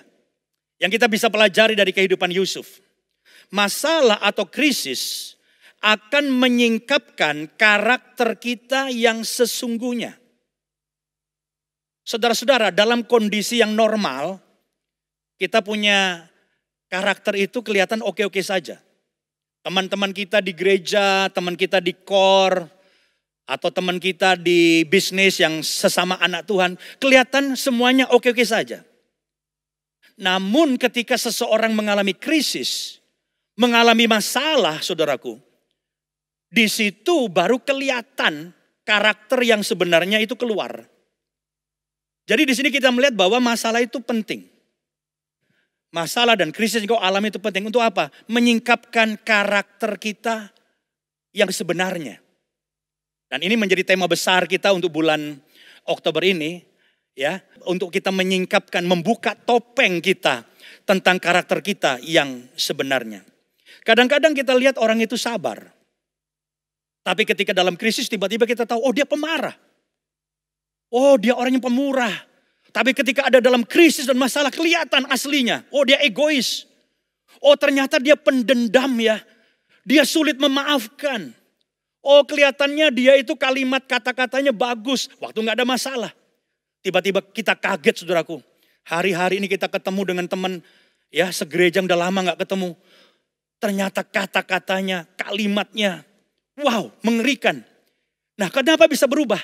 Yang kita bisa pelajari dari kehidupan Yusuf. Masalah atau krisis akan menyingkapkan karakter kita yang sesungguhnya. Saudara-saudara, dalam kondisi yang normal, kita punya karakter itu kelihatan oke-oke saja. Teman-teman kita di gereja, teman kita di core, atau teman kita di bisnis yang sesama anak Tuhan, kelihatan semuanya oke-oke saja. Namun ketika seseorang mengalami krisis, mengalami masalah, saudaraku, di situ baru kelihatan karakter yang sebenarnya itu keluar. Jadi di sini kita melihat bahwa masalah itu penting. Masalah dan krisis yang kau alami itu penting untuk apa? Menyingkapkan karakter kita yang sebenarnya. Dan ini menjadi tema besar kita untuk bulan Oktober ini, ya, untuk kita menyingkapkan, membuka topeng kita tentang karakter kita yang sebenarnya. Kadang-kadang kita lihat orang itu sabar. Tapi ketika dalam krisis tiba-tiba kita tahu, oh dia pemarah. Oh dia orang yang pemurah. Tapi ketika ada dalam krisis dan masalah kelihatan aslinya. Oh dia egois. Oh ternyata dia pendendam ya. Dia sulit memaafkan. Oh kelihatannya dia itu kalimat kata-katanya bagus. Waktu gak ada masalah. Tiba-tiba kita kaget saudaraku. Hari-hari ini kita ketemu dengan teman ya segereja yang udah lama gak ketemu. Ternyata kata-katanya, kalimatnya, wow mengerikan. Nah kenapa bisa berubah?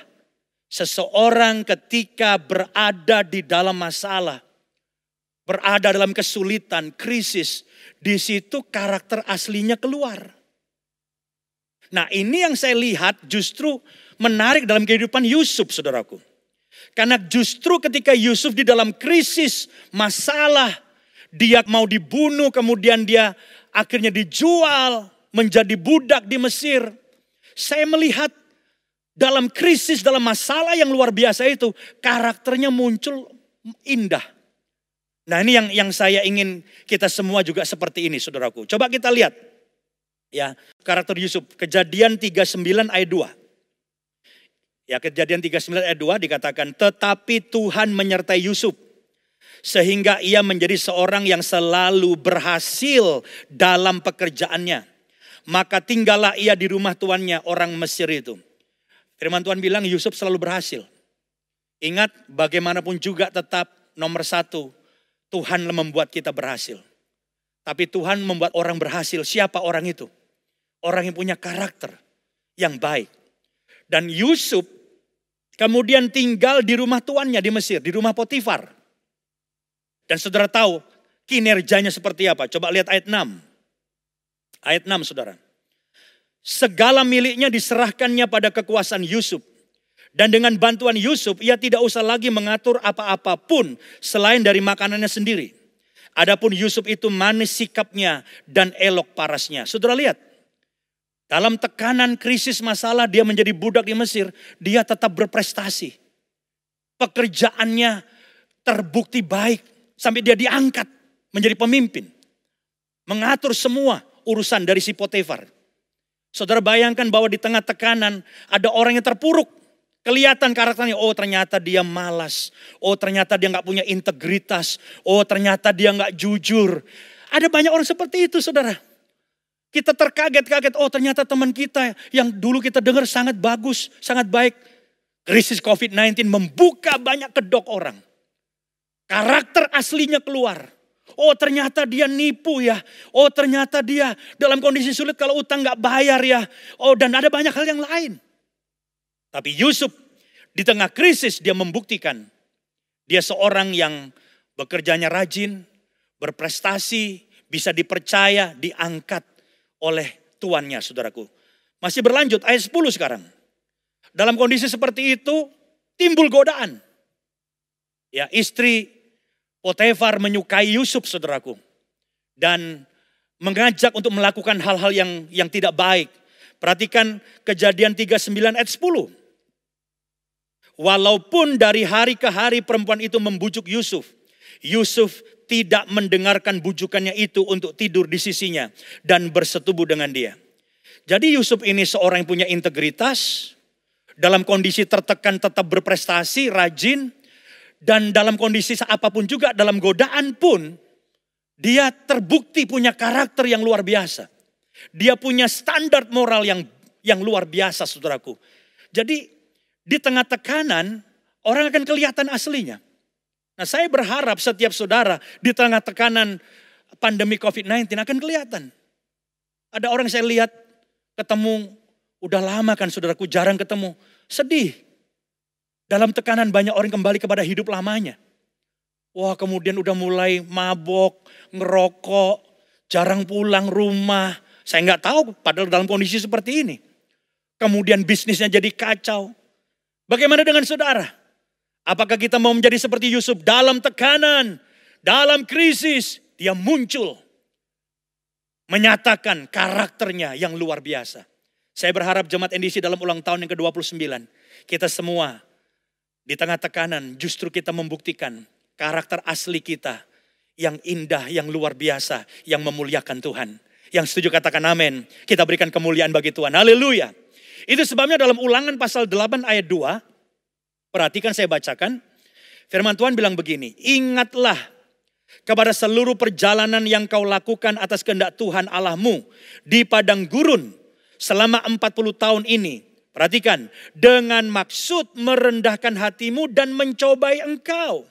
Seseorang ketika berada di dalam masalah, berada dalam kesulitan, krisis, di situ karakter aslinya keluar. Nah ini yang saya lihat justru menarik dalam kehidupan Yusuf saudaraku. Karena justru ketika Yusuf di dalam krisis, masalah, dia mau dibunuh, kemudian dia akhirnya dijual, menjadi budak di Mesir. Saya melihat dalam krisis, dalam masalah yang luar biasa itu, karakternya muncul indah. Nah ini yang saya ingin kita semua juga seperti ini saudaraku. Coba kita lihat ya karakter Yusuf. Kejadian 39 ayat 2. Ya Kejadian 39 ayat 2 dikatakan, tetapi Tuhan menyertai Yusuf. Sehingga ia menjadi seorang yang selalu berhasil dalam pekerjaannya. Maka tinggallah ia di rumah tuannya orang Mesir itu. Firman Tuhan bilang Yusuf selalu berhasil. Ingat bagaimanapun juga tetap nomor satu. Tuhan membuat kita berhasil. Tapi Tuhan membuat orang berhasil. Siapa orang itu? Orang yang punya karakter yang baik. Dan Yusuf kemudian tinggal di rumah tuannya di Mesir. Di rumah Potifar. Dan saudara tahu kinerjanya seperti apa. Coba lihat ayat 6. Ayat 6 saudara. Segala miliknya diserahkannya pada kekuasaan Yusuf. Dan dengan bantuan Yusuf, ia tidak usah lagi mengatur apa-apapun selain dari makanannya sendiri. Adapun Yusuf itu manis sikapnya dan elok parasnya. Saudara lihat, dalam tekanan krisis masalah dia menjadi budak di Mesir, dia tetap berprestasi. Pekerjaannya terbukti baik sampai dia diangkat menjadi pemimpin. Mengatur semua urusan dari si Potifar. Saudara bayangkan bahwa di tengah tekanan ada orang yang terpuruk. Kelihatan karakternya, oh ternyata dia malas. Oh ternyata dia gak punya integritas. Oh ternyata dia gak jujur. Ada banyak orang seperti itu saudara. Kita terkaget-kaget, oh ternyata teman kita yang dulu kita dengar sangat bagus, sangat baik. Krisis COVID-19 membuka banyak kedok orang. Karakter aslinya keluar. Oh ternyata dia nipu ya. Oh ternyata dia dalam kondisi sulit kalau utang gak bayar ya. Oh dan ada banyak hal yang lain. Tapi Yusuf di tengah krisis dia membuktikan. Dia seorang yang bekerjanya rajin, berprestasi, bisa dipercaya, diangkat oleh tuannya saudaraku. Masih berlanjut ayat 10 sekarang. Dalam kondisi seperti itu timbul godaan. Ya istri Potifar menyukai Yusuf saudaraku. Dan mengajak untuk melakukan hal-hal yang tidak baik. Perhatikan Kejadian 39 ayat 10. Walaupun dari hari ke hari perempuan itu membujuk Yusuf. Yusuf tidak mendengarkan bujukannya itu untuk tidur di sisinya. Dan bersetubuh dengan dia. Jadi Yusuf ini seorang yang punya integritas. Dalam kondisi tertekan tetap berprestasi, rajin. Dan dalam kondisi apapun juga, dalam godaan pun, dia terbukti punya karakter yang luar biasa. Dia punya standar moral yang luar biasa saudaraku. Jadi di tengah tekanan, orang akan kelihatan aslinya. Nah saya berharap setiap saudara di tengah tekanan pandemi COVID-19 akan kelihatan. Ada orang saya lihat ketemu, udah lama kan saudaraku jarang ketemu, sedih. Dalam tekanan banyak orang kembali kepada hidup lamanya. Wah kemudian udah mulai mabok, ngerokok, jarang pulang rumah. Saya nggak tahu padahal dalam kondisi seperti ini. Kemudian bisnisnya jadi kacau. Bagaimana dengan saudara? Apakah kita mau menjadi seperti Yusuf dalam tekanan, dalam krisis, dia muncul. Menyatakan karakternya yang luar biasa. Saya berharap jemaat NDC dalam ulang tahun yang ke-29. Kita semua di tengah tekanan justru kita membuktikan karakter asli kita. Yang indah, yang luar biasa, yang memuliakan Tuhan. Yang setuju katakan amin. Kita berikan kemuliaan bagi Tuhan. Haleluya. Itu sebabnya dalam Ulangan pasal 8 ayat 2. Perhatikan saya bacakan. Firman Tuhan bilang begini. Ingatlah kepada seluruh perjalanan yang kau lakukan atas kehendak Tuhan Allahmu. Di padang gurun selama 40 tahun ini. Perhatikan. Dengan maksud merendahkan hatimu dan mencobai engkau.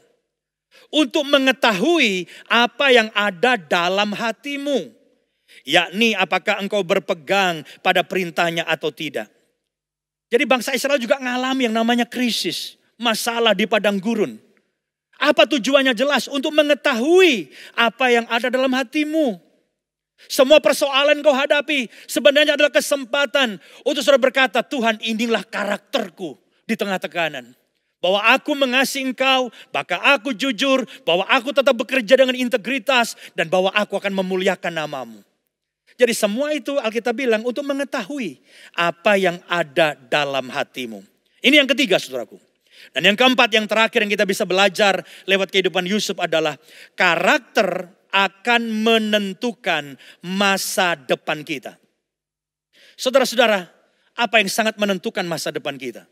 Untuk mengetahui apa yang ada dalam hatimu. Yakni apakah engkau berpegang pada perintahnya atau tidak. Jadi bangsa Israel juga mengalami yang namanya krisis. Masalah di padang gurun. Apa tujuannya jelas? Untuk mengetahui apa yang ada dalam hatimu. Semua persoalan kau hadapi sebenarnya adalah kesempatan. Untuk saudara berkata, Tuhan inilah karakterku di tengah tekanan. Bahwa aku mengasihi engkau, bahkan aku jujur, bahwa aku tetap bekerja dengan integritas, dan bahwa aku akan memuliakan namamu. Jadi semua itu Alkitab bilang untuk mengetahui apa yang ada dalam hatimu. Ini yang ketiga saudaraku. Dan yang keempat, yang terakhir yang kita bisa belajar lewat kehidupan Yusuf adalah karakter akan menentukan masa depan kita. Saudara-saudara, apa yang sangat menentukan masa depan kita?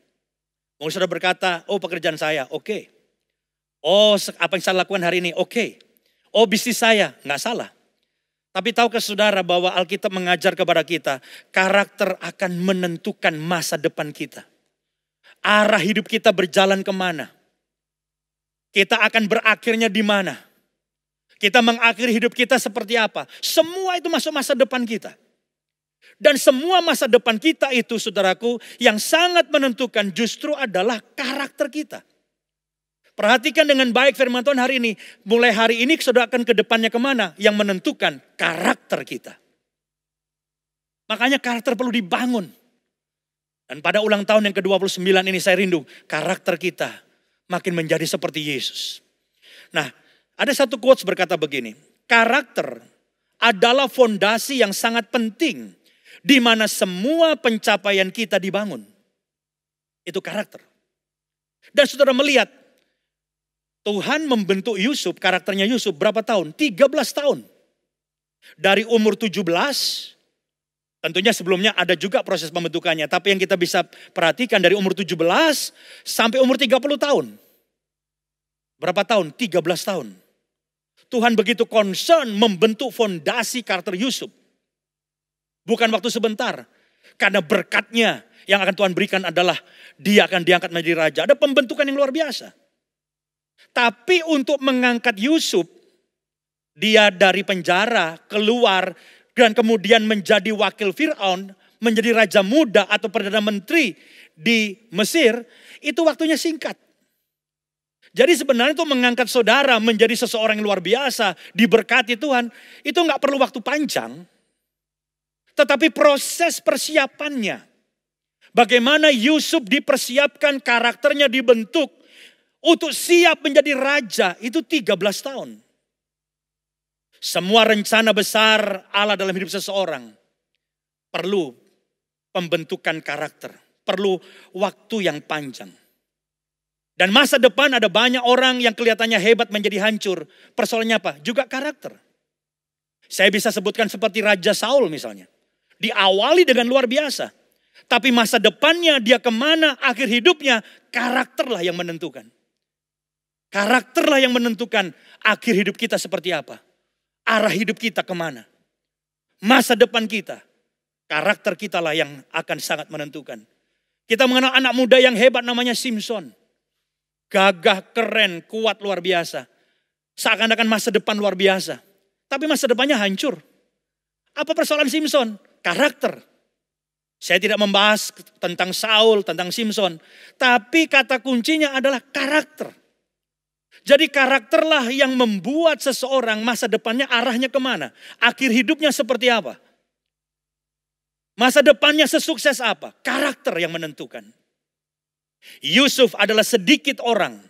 Mungkin saudara berkata, oh pekerjaan saya, oke. Oh apa yang saya lakukan hari ini, oke. Oh bisnis saya, nggak salah. Tapi tahukah saudara bahwa Alkitab mengajar kepada kita, karakter akan menentukan masa depan kita. Arah hidup kita berjalan kemana. Kita akan berakhirnya di mana. Kita mengakhiri hidup kita seperti apa. Semua itu masuk masa depan kita. Dan semua masa depan kita itu saudaraku yang sangat menentukan justru adalah karakter kita. Perhatikan dengan baik firman Tuhan hari ini. Mulai hari ini saudara akan ke depannya kemana? Yang menentukan karakter kita. Makanya karakter perlu dibangun. Dan pada ulang tahun yang ke-29 ini saya rindu. Karakter kita makin menjadi seperti Yesus. Nah ada satu quotes berkata begini. Karakter adalah fondasi yang sangat penting. Di mana semua pencapaian kita dibangun. Itu karakter. Dan saudara melihat. Tuhan membentuk Yusuf, karakternya Yusuf berapa tahun? 13 tahun. Dari umur 17, tentunya sebelumnya ada juga proses pembentukannya. Tapi yang kita bisa perhatikan dari umur 17 sampai umur 30 tahun. Berapa tahun? 13 tahun. Tuhan begitu concern membentuk fondasi karakter Yusuf. Bukan waktu sebentar. Karena berkatnya yang akan Tuhan berikan adalah dia akan diangkat menjadi raja. Ada pembentukan yang luar biasa. Tapi untuk mengangkat Yusuf, dia dari penjara keluar dan kemudian menjadi wakil Fir'aun, menjadi raja muda atau perdana menteri di Mesir, itu waktunya singkat. Jadi sebenarnya itu mengangkat saudara menjadi seseorang yang luar biasa, diberkati Tuhan, itu nggak perlu waktu panjang. Tetapi proses persiapannya, bagaimana Yusuf dipersiapkan, karakternya dibentuk, untuk siap menjadi raja itu 13 tahun. Semua rencana besar Allah dalam hidup seseorang perlu pembentukan karakter. Perlu waktu yang panjang. Dan masa depan ada banyak orang yang kelihatannya hebat menjadi hancur. Persoalannya apa? Juga karakter. Saya bisa sebutkan seperti Raja Saul misalnya. Diawali dengan luar biasa. Tapi masa depannya dia kemana, akhir hidupnya, karakterlah yang menentukan. Karakterlah yang menentukan akhir hidup kita seperti apa. Arah hidup kita kemana. Masa depan kita. Karakter kita lah yang akan sangat menentukan. Kita mengenal anak muda yang hebat namanya Simpson. Gagah, keren, kuat, luar biasa. Seakan-akan masa depan luar biasa. Tapi masa depannya hancur. Apa persoalan Simpson? Karakter. Saya tidak membahas tentang Saul, tentang Simpson. Tapi kata kuncinya adalah karakter. Jadi karakterlah yang membuat seseorang masa depannya arahnya kemana. Akhir hidupnya seperti apa. Masa depannya sesukses apa. Karakter yang menentukan. Yusuf adalah sedikit orang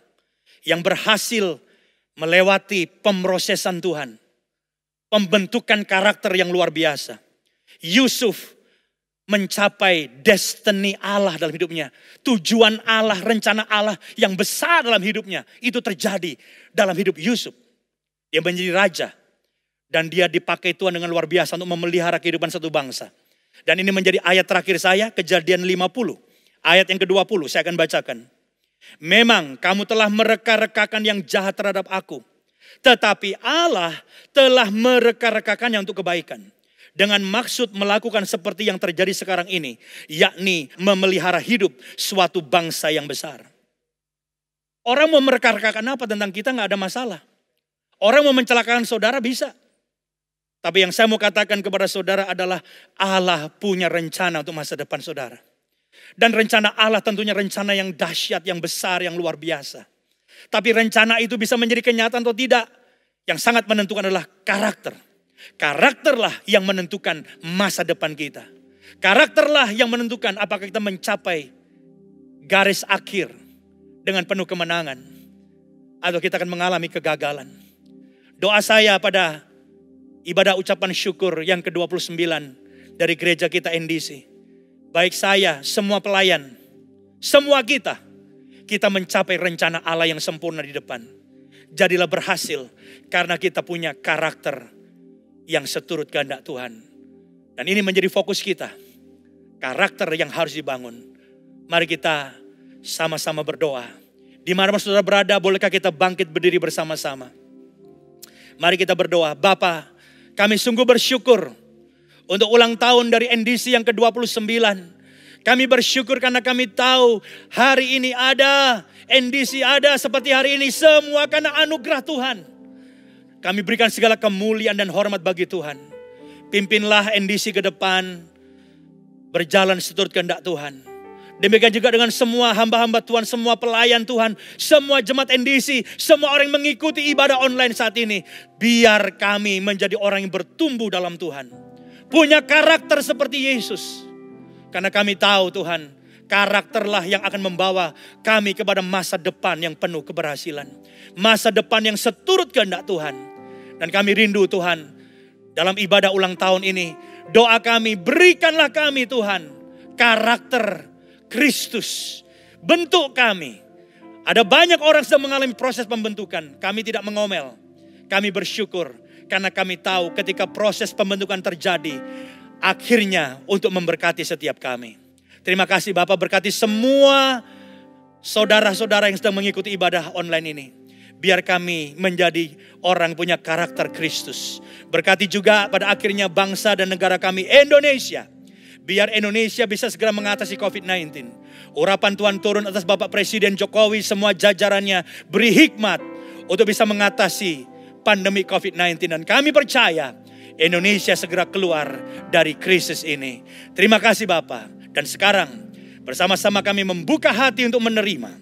yang berhasil melewati pemrosesan Tuhan. Pembentukan karakter yang luar biasa. Yusuf mencapai destiny Allah dalam hidupnya. Tujuan Allah, rencana Allah yang besar dalam hidupnya. Itu terjadi dalam hidup Yusuf. Dia menjadi raja. Dan dia dipakai Tuhan dengan luar biasa untuk memelihara kehidupan satu bangsa. Dan ini menjadi ayat terakhir saya, Kejadian 50. Ayat yang ke-20 saya akan bacakan. Memang kamu telah mereka-rekakan yang jahat terhadap aku. Tetapi Allah telah mereka-rekakannya untuk kebaikan. Dengan maksud melakukan seperti yang terjadi sekarang ini. Yakni memelihara hidup suatu bangsa yang besar. Orang mau mereka-rekakan apa tentang kita gak ada masalah. Orang mau mencelakakan saudara bisa. Tapi yang saya mau katakan kepada saudara adalah Allah punya rencana untuk masa depan saudara. Dan rencana Allah tentunya rencana yang dahsyat, yang besar, yang luar biasa. Tapi rencana itu bisa menjadi kenyataan atau tidak. Yang sangat menentukan adalah karakter. Karakterlah yang menentukan masa depan kita. Karakterlah yang menentukan apakah kita mencapai garis akhir dengan penuh kemenangan. Atau kita akan mengalami kegagalan. Doa saya pada ibadah ucapan syukur yang ke-29 dari gereja kita NDC. Baik saya, semua pelayan, semua kita mencapai rencana Allah yang sempurna di depan. Jadilah berhasil karena kita punya karakter yang seturut kehendak Tuhan. Dan ini menjadi fokus kita. Karakter yang harus dibangun. Mari kita sama-sama berdoa. Di mana saudara berada, bolehkah kita bangkit berdiri bersama-sama? Mari kita berdoa. Bapa, kami sungguh bersyukur untuk ulang tahun dari NDC yang ke-29. Kami bersyukur karena kami tahu hari ini ada, NDC ada seperti hari ini. Semua karena anugerah Tuhan. Kami berikan segala kemuliaan dan hormat bagi Tuhan. Pimpinlah NDC ke depan, berjalan seturut kehendak Tuhan. Demikian juga dengan semua hamba-hamba Tuhan, semua pelayan Tuhan, semua jemaat NDC, semua orang yang mengikuti ibadah online saat ini. Biar kami menjadi orang yang bertumbuh dalam Tuhan. Punya karakter seperti Yesus. Karena kami tahu Tuhan, karakterlah yang akan membawa kami kepada masa depan yang penuh keberhasilan. Masa depan yang seturut kehendak Tuhan. Dan kami rindu Tuhan, dalam ibadah ulang tahun ini, doa kami, berikanlah kami Tuhan, karakter Kristus. Bentuk kami. Ada banyak orang sedang mengalami proses pembentukan. Kami tidak mengomel. Kami bersyukur. Karena kami tahu ketika proses pembentukan terjadi, akhirnya untuk memberkati setiap kami. Terima kasih Bapak, berkati semua saudara-saudara yang sedang mengikuti ibadah online ini. Biar kami menjadi orang punya karakter Kristus. Berkati juga pada akhirnya bangsa dan negara kami Indonesia. Biar Indonesia bisa segera mengatasi COVID-19. Urapan Tuhan turun atas Bapak Presiden Jokowi, semua jajarannya beri hikmat untuk bisa mengatasi pandemi COVID-19. Dan kami percaya Indonesia segera keluar dari krisis ini. Terima kasih Bapak. Dan sekarang bersama-sama kami membuka hati untuk menerima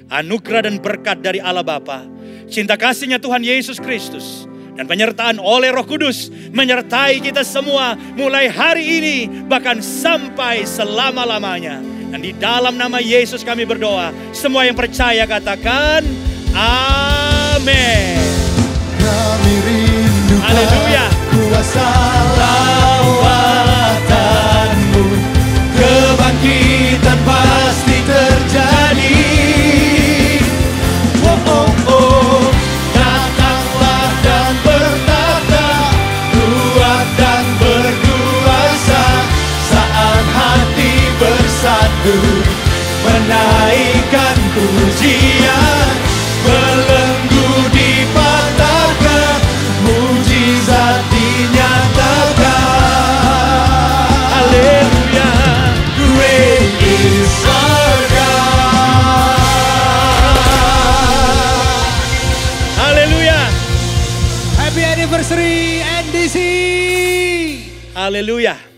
anugerah dan berkat dari Allah Bapa, cinta kasihnya Tuhan Yesus Kristus, dan penyertaan oleh Roh Kudus menyertai kita semua mulai hari ini bahkan sampai selama-lamanya. Dan di dalam nama Yesus kami berdoa. Semua yang percaya katakan amin. Kami rindukan Haleluya. kuasa lawatanmu, kebangkitan pasti terjadi. Oh oh oh, datanglah dan bertata, kuat dan berkuasa, saat hati bersatu menaikkan pujian, belenggu dipatahkan, mujizat dinyatakan. Haleluya. Great is our God. Haleluya. Happy anniversary NDC. Haleluya.